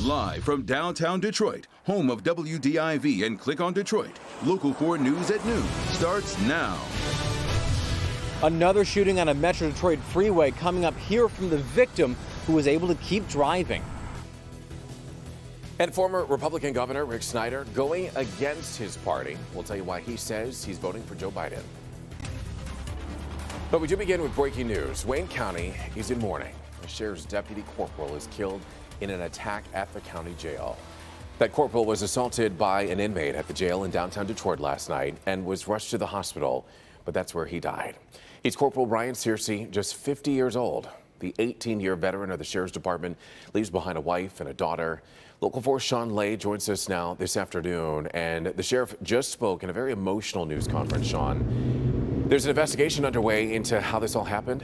Live from downtown Detroit, home of WDIV and Click on Detroit, Local 4 News at noon starts now. Another shooting on a Metro Detroit freeway coming up here from the victim who was able to keep driving. And former Republican Governor Rick Snyder going against his party. We'll tell you why he says he's voting for Joe Biden. But we do begin with breaking news. Wayne County is in mourning. The sheriff's deputy corporal is killed in an attack at the county jail. That corporal was assaulted by an inmate at the jail in downtown Detroit last night and was rushed to the hospital, but that's where he died. He's Corporal Brian Searcy, just 50 years old. The 18-year veteran of the Sheriff's Department leaves behind a wife and a daughter. Local 4's Sean Lay joins us now this afternoon, and the sheriff just spoke in a very emotional news conference. Sean, there's an investigation underway into how this all happened.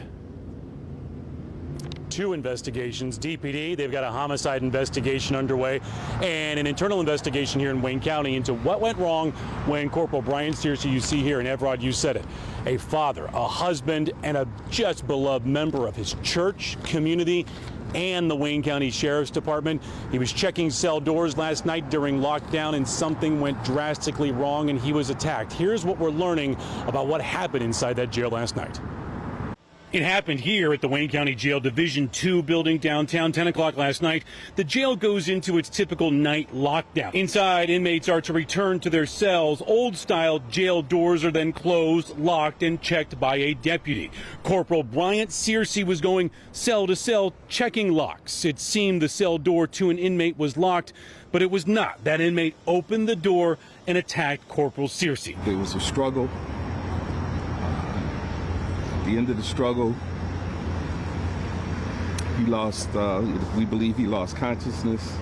Two investigations. DPD, they've got a homicide investigation underway and an internal investigation here in Wayne County into what went wrong when Corporal Brian Searcy, you see here, and Evrod, you said it, a father, a husband, and a just beloved member of his church, community, and the Wayne County Sheriff's Department. He was checking cell doors last night during lockdown and something went drastically wrong and he was attacked. Here's what we're learning about what happened inside that jail last night. It happened here at the Wayne County Jail Division 2 building downtown, 10 o'clock last night. The jail goes into its typical night lockdown. Inside, inmates are to return to their cells. Old-style jail doors are then closed, locked, and checked by a deputy. Corporal Bryant Searcy was going cell to cell checking locks. It seemed the cell door to an inmate was locked, but it was not. That inmate opened the door and attacked Corporal Searcy. There was a struggle. At the end of the struggle, he lost, we believe he lost consciousness.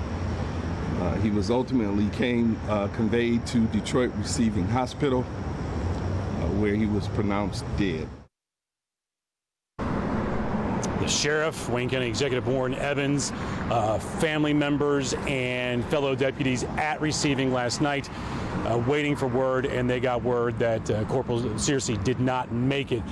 He was ultimately conveyed to Detroit Receiving Hospital, where he was pronounced dead. The sheriff, Wayne County Executive Warren Evans, family members and fellow deputies at receiving last night, waiting for word, and they got word that Corporal Searcy did not make it.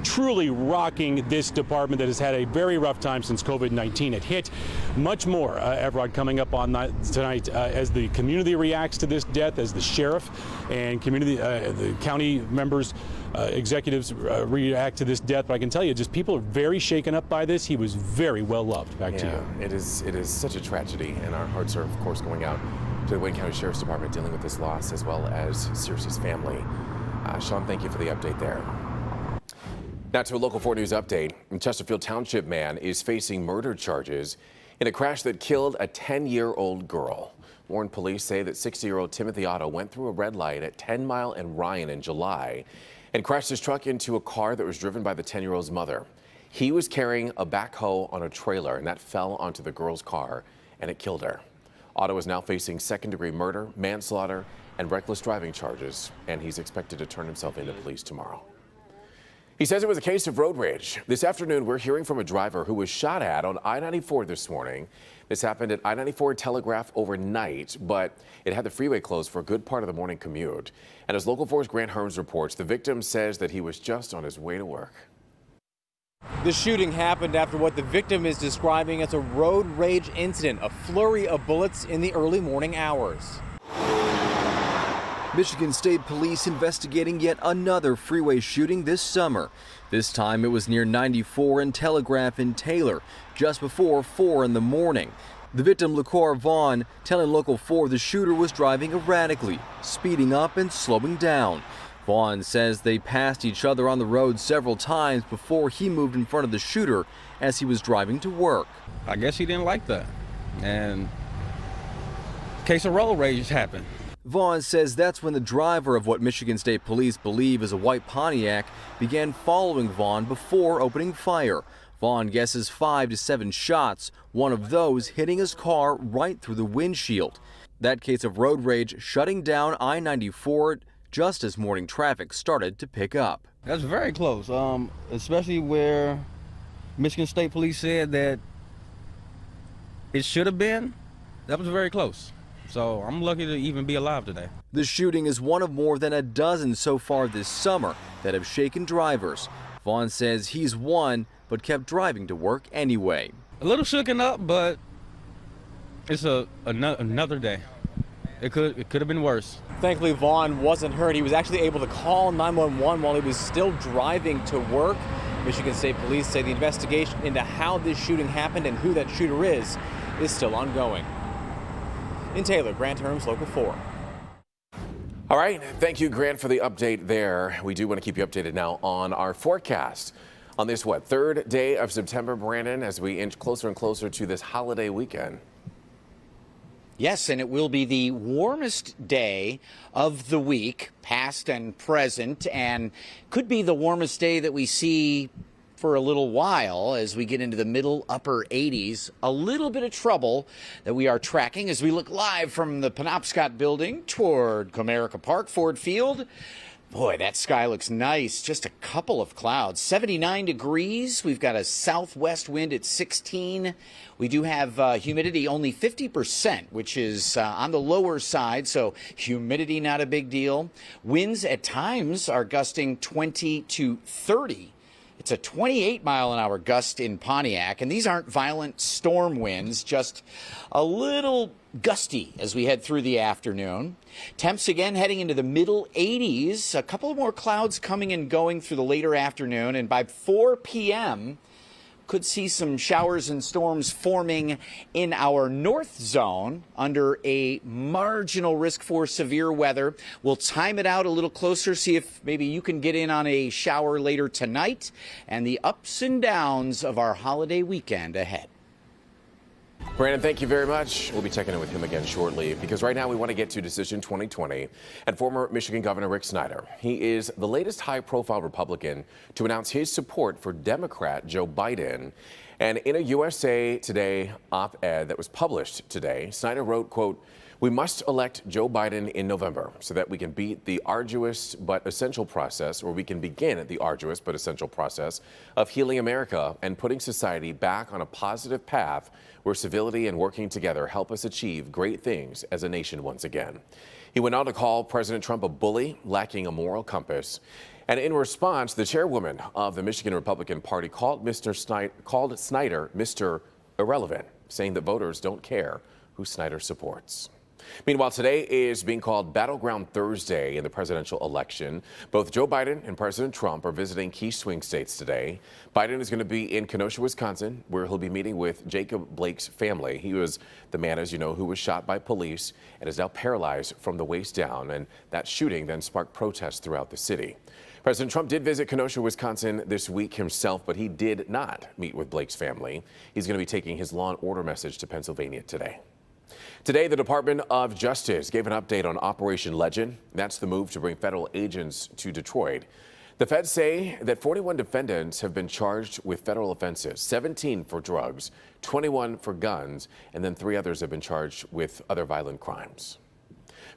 Truly rocking this department that has had a very rough time since COVID-19 had hit. Much more, Evrod, coming up on tonight as the community reacts to this death, as the sheriff and the county members, executives react to this death. But I can tell you, just people are very shaken up by this. He was very well loved. Back to you. It is such a tragedy, and our hearts are, of course, going out to the Wayne County Sheriff's Department dealing with this loss, as well as Searcy's family. Sean, thank you for the update there. Now to a Local 4 News update. A Chesterfield Township man is facing murder charges in a crash that killed a 10-year-old girl. Warren police say that 60-year-old Timothy Otto went through a red light at 10 Mile and Ryan in July and crashed his truck into a car that was driven by the 10-year-old's mother. He was carrying a backhoe on a trailer, and that fell onto the girl's car, and it killed her. Otto is now facing second-degree murder, manslaughter, and reckless driving charges, and he's expected to turn himself into police tomorrow. He says it was a case of road rage. This afternoon, we're hearing from a driver who was shot at on I-94 this morning. This happened at I-94 Telegraph overnight, but it had the freeway closed for a good part of the morning commute. And as Local 4's Grant Hearns reports, the victim says that he was just on his way to work. The shooting happened after what the victim is describing as a road rage incident, a flurry of bullets in the early morning hours. Michigan State Police investigating yet another freeway shooting this summer. This time it was near 94 and Telegraph in Taylor, just before 4 in the morning. The victim, LaCour Vaughn, telling Local 4 the shooter was driving erratically, speeding up and slowing down. Vaughn says they passed each other on the road several times before he moved in front of the shooter as he was driving to work. I guess he didn't like that, and case of road rage happened. Vaughn says that's when the driver of what Michigan State Police believe is a white Pontiac began following Vaughn before opening fire. Vaughn guesses 5 to 7 shots, one of those hitting his car right through the windshield. That case of road rage shutting down I-94 just as morning traffic started to pick up. That's very close, especially where Michigan State Police said that it should have been. That was very close. So I'm lucky to even be alive today. The shooting is one of more than a dozen so far this summer that have shaken drivers. Vaughn says he's won, but kept driving to work anyway. A little shooken up, but It's another day. It could have been worse. Thankfully, Vaughn wasn't hurt. He was actually able to call 911 while he was still driving to work. Michigan State Police say the investigation into how this shooting happened and who that shooter is still ongoing. In Taylor, Grant Herms, Local 4. All right. Thank you, Grant, for the update there. We do want to keep you updated now on our forecast on this, third day of September, Brandon, as we inch closer and closer to this holiday weekend. Yes, and it will be the warmest day of the week, past and present, and could be the warmest day that we see for a little while as we get into the middle upper 80s. A little bit of trouble that we are tracking as we look live from the Penobscot building toward Comerica Park, Ford Field. Boy, that sky looks nice. Just a couple of clouds. 79 degrees. We've got a southwest wind at 16. We do have humidity only 50%, which is on the lower side, so humidity not a big deal. Winds at times are gusting 20 to 30. It's a 28-mile-an-hour gust in Pontiac, and these aren't violent storm winds, just a little gusty as we head through the afternoon. Temps again heading into the middle 80s. A couple more clouds coming and going through the later afternoon, and by 4 p.m., could see some showers and storms forming in our north zone under a marginal risk for severe weather. We'll time it out a little closer, see if maybe you can get in on a shower later tonight, and the ups and downs of our holiday weekend ahead. Brandon, thank you very much. We'll be checking in with him again shortly, because right now we want to get to Decision 2020 and former Michigan Governor Rick Snyder. He is the latest high-profile Republican to announce his support for Democrat Joe Biden. And in a USA Today op-ed that was published today, Snyder wrote, quote, "We must elect Joe Biden in November so that we can beat the arduous but essential process, or we can begin the arduous but essential process of healing America and putting society back on a positive path where civility and working together help us achieve great things as a nation once again." He went on to call President Trump a bully, lacking a moral compass. And in response, the chairwoman of the Michigan Republican Party called Snyder Mr. Irrelevant, saying that voters don't care who Snyder supports. Meanwhile, today is being called Battleground Thursday in the presidential election. Both Joe Biden and President Trump are visiting key swing states today. Biden is going to be in Kenosha, Wisconsin, where he'll be meeting with Jacob Blake's family. He was the man, as you know, who was shot by police and is now paralyzed from the waist down. And that shooting then sparked protests throughout the city. President Trump did visit Kenosha, Wisconsin this week himself, but he did not meet with Blake's family. He's going to be taking his law and order message to Pennsylvania today. Today, the Department of Justice gave an update on Operation Legend. That's the move to bring federal agents to Detroit. The feds say that 41 defendants have been charged with federal offenses, 17 for drugs, 21 for guns, and then 3 others have been charged with other violent crimes.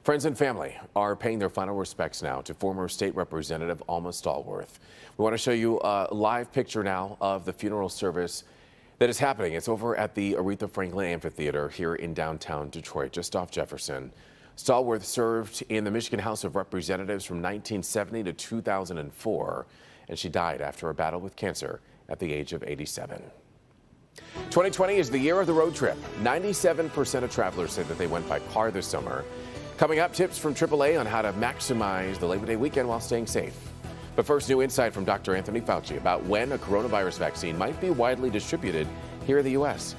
Friends and family are paying their final respects now to former State Representative Alma Stallworth. We want to show you a live picture now of the funeral service that is happening. It's over at the Aretha Franklin Amphitheater here in downtown Detroit, just off Jefferson. Stallworth served in the Michigan House of Representatives from 1970 to 2004, and she died after a battle with cancer at the age of 87. 2020 is the year of the road trip. 97% of travelers say that they went by car this summer. Coming up, tips from AAA on how to maximize the Labor Day weekend while staying safe. But first, new insight from Dr. Anthony Fauci about when a coronavirus vaccine might be widely distributed here in the U.S.